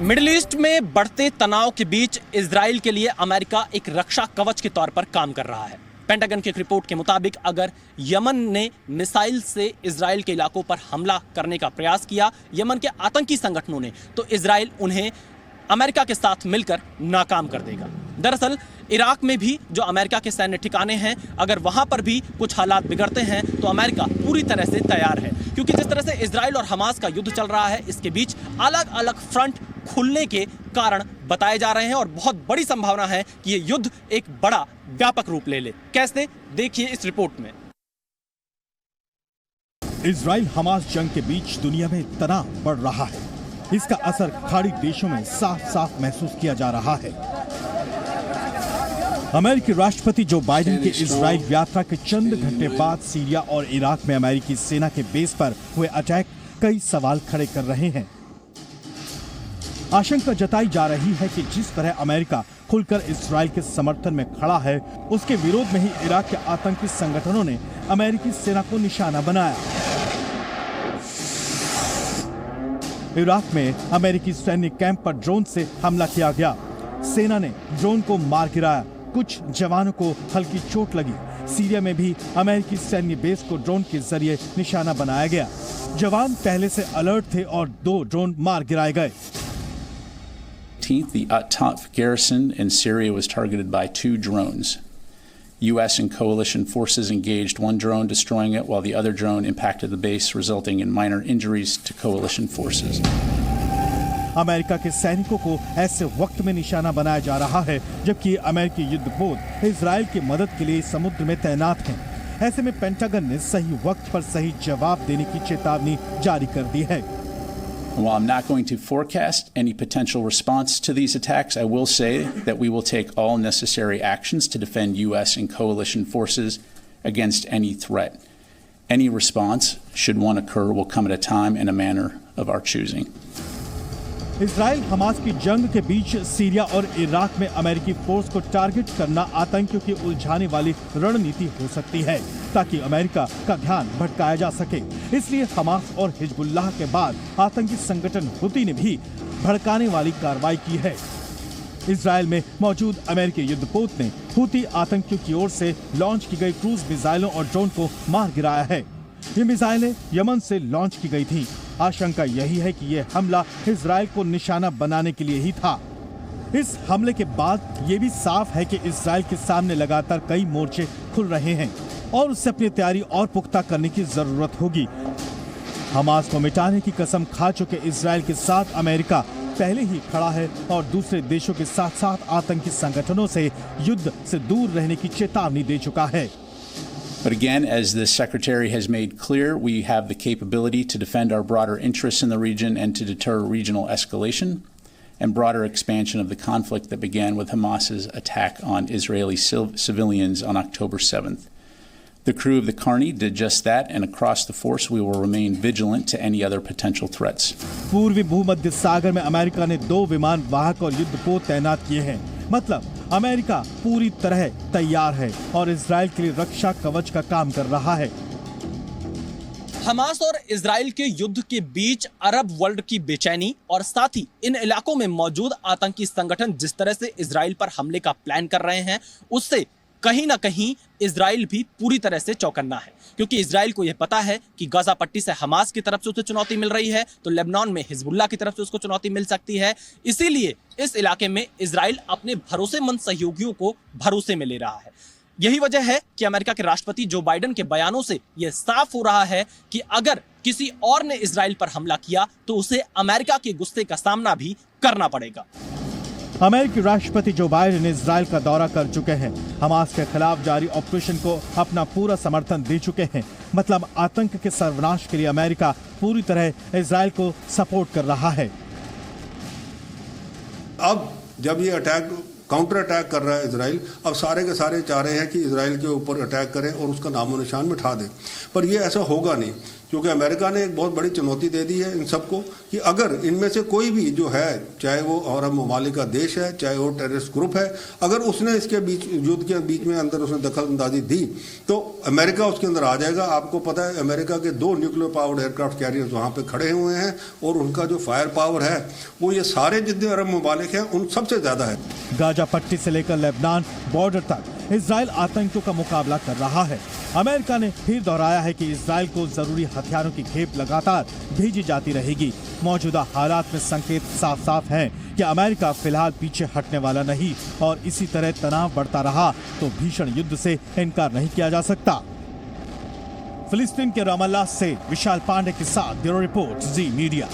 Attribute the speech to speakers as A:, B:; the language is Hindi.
A: मिडिल ईस्ट में बढ़ते तनाव के बीच इजराइल के लिए अमेरिका एक रक्षा कवच के तौर पर काम कर रहा है। पेंटागन की एक रिपोर्ट के मुताबिक अगर यमन ने मिसाइल से इजराइल के इलाकों पर हमला करने का प्रयास किया, यमन के आतंकी संगठनों ने, तो इजराइल उन्हें अमेरिका के साथ मिलकर नाकाम कर देगा। दरअसल इराक में भी जो अमेरिका के सैन्य ठिकाने हैं, अगर वहां पर भी कुछ हालात बिगड़ते हैं तो अमेरिका पूरी तरह से तैयार है, क्योंकि जिस तरह से इजराइल और हमास का युद्ध चल रहा है, इसके बीच अलग अलग फ्रंट खुलने के कारण बताए जा रहे हैं और बहुत बड़ी संभावना है कि ये युद्ध एक बड़ा व्यापक रूप ले ले। कैसे, देखिए इस रिपोर्ट में।
B: इजराइल हमास जंग के बीच दुनिया में तनाव बढ़ रहा है। इसका असर खाड़ी देशों में साफ साफ महसूस किया जा रहा है। अमेरिकी राष्ट्रपति जो बाइडेन के इजराइल यात्रा के चंद घंटे बाद सीरिया और इराक में अमेरिकी सेना के बेस पर हुए अटैक कई सवाल खड़े कर रहे हैं। आशंका जताई जा रही है कि जिस तरह अमेरिका खुलकर इजराइल के समर्थन में खड़ा है, उसके विरोध में ही इराक के आतंकी संगठनों ने अमेरिकी सेना को निशाना बनाया। इराक में अमेरिकी सैन्य कैंप पर ड्रोन से हमला किया गया। सेना ने ड्रोन को मार गिराया, कुछ जवानों को हल्की चोट लगी। सीरिया में भी अमेरिकी सैन्य बेस को ड्रोन के जरिए निशाना बनाया गया। जवान पहले से अलर्ट थे और 2 ड्रोन मार गिराए गए।
C: The top garrison in Syria was targeted by 2 drones. U.S. and coalition forces engaged one drone, destroying it, while the other drone impacted the base, resulting in minor injuries to coalition forces.
B: America के सैनिकों को ऐसे वक्त में निशाना बनाया जा रहा है जबकि अमेरिकी युद्धपोत इजराइल की मदद के लिए समुद्र में तैनात हैं। ऐसे में पेंटागन ने सही वक्त पर सही जवाब देने की चेतावनी जारी कर दी है।
C: While I'm not going to forecast any potential response to these attacks, I will say that we will take all necessary actions to defend U.S. and coalition forces against any threat. Any response, should one occur, will come at a time and a manner of our choosing.
B: Israel Hamas की जंग के बीच सीरिया और इराक में अमेरिकी फोर्स को टारगेट करना आतंकियों की उलझाने वाली रणनीति हो सकती है, ताकि अमेरिका का ध्यान भटकाया जा सके। इसलिए हमास और हिजबुल्लाह के बाद आतंकी संगठन हुती ने भी भड़काने वाली कार्रवाई की है। इजराइल में मौजूद अमेरिकी युद्धपोत ने हुती आतंकियों की ओर से लॉन्च की गई क्रूज मिसाइलों और ड्रोन को मार गिराया है। ये मिसाइलें यमन से लॉन्च की गई थी। आशंका यही है कि यह हमला इजराइल को निशाना बनाने के लिए ही था। इस हमले के बाद ये भी साफ है कि इजराइल के सामने लगातार कई मोर्चे खुल रहे हैं और उससे अपनी तैयारी और पुख्ता करने की जरूरत होगी। हमास को मिटाने की कसम खा चुके इजराइल के साथ अमेरिका पहले ही खड़ा है और दूसरे देशों के साथ साथ आतंकी संगठनों से युद्ध से दूर रहने की चेतावनी दे चुका है।
C: But again, as the Secretary has made clear, we have the capability to defend our broader interests in the region and to deter regional escalation and broader expansion of the conflict that began with Hamas's attack on Israeli civilians on October 7th. The crew of the Carney did just that, and across the force we will remain vigilant to any other potential threats.
B: पूर्वी भूमध्य सागर में अमेरिका ने 2 विमान वाहक और युद्धपोत तैनात किए हैं। मतलब अमेरिका पूरी तरह तैयार है और इजराइल के लिए रक्षा कवच का काम कर रहा है।
A: हमास और इजराइल के युद्ध के बीच अरब वर्ल्ड की बेचैनी और साथ ही इन इलाकों में मौजूद आतंकी संगठन जिस तरह से इजराइल पर हमले का प्लान कर रहे हैं, उससे कहीं ना कहीं इजराइल भी पूरी तरह से चौकन्ना है, क्योंकि इजराइल को यह पता है कि गाजा पट्टी से हमास की तरफ से उसे चुनौती मिल रही है, तो लेबनान में हिजबुल्लाह की तरफ से उसको चुनौती मिल सकती है। इसीलिए इस इलाके में इजराइल अपने भरोसेमंद सहयोगियों को भरोसे में ले रहा है। यही वजह है कि अमेरिका के राष्ट्रपति जो बाइडेन के बयानों से यह साफ हो रहा है कि अगर किसी और ने इजराइल पर हमला किया तो उसे अमेरिका के गुस्से का सामना भी करना पड़ेगा।
B: अमेरिकी राष्ट्रपति जो बाइडेन इजराइल का दौरा कर चुके हैं। हमास के खिलाफ जारी ऑपरेशन को अपना पूरा समर्थन दे चुके हैं। मतलब आतंक के सर्वनाश के लिए अमेरिका पूरी तरह इजराइल को सपोर्ट कर रहा है।
D: अब जब ये काउंटर अटैक कर रहा है इजराइल, अब सारे के सारे चाह रहे हैं कि इजराइल के ऊपर अटैक करें और उसका नामो निशान मिटा दें, पर ये ऐसा होगा नहीं, क्योंकि अमेरिका ने एक बहुत बड़ी चुनौती दे दी है इन सबको कि अगर इनमें से कोई भी जो है, चाहे वो अरब ममालिक का देश है, चाहे वो टेररिस्ट ग्रुप है, अगर उसने इसके बीच युद्ध के बीच में अंदर उसने दखल अंदाजी दी तो अमेरिका उसके अंदर आ जाएगा। आपको पता है अमेरिका के 2 न्यूक्लियर पावर्ड एयरक्राफ्ट कैरियर्स वहाँ पे खड़े हुए हैं और उनका जो फायर पावर है वो ये सारे जितने अरब ममालिक हैं उन सबसे ज़्यादा है।
B: गाजा पट्टी से लेकर लेबनान बॉर्डर तक इजराइल आतंकियों का मुकाबला कर रहा है। अमेरिका ने फिर दोहराया है कि इजराइल को जरूरी हथियारों की खेप लगातार भेजी जाती रहेगी। मौजूदा हालात में संकेत साफ साफ हैं कि अमेरिका फिलहाल पीछे हटने वाला नहीं और इसी तरह तनाव बढ़ता रहा तो भीषण युद्ध से इनकार नहीं किया जा सकता। फिलिस्तीन के रामल्लाह से विशाल पांडे के साथ ब्यूरो रिपोर्ट जी मीडिया।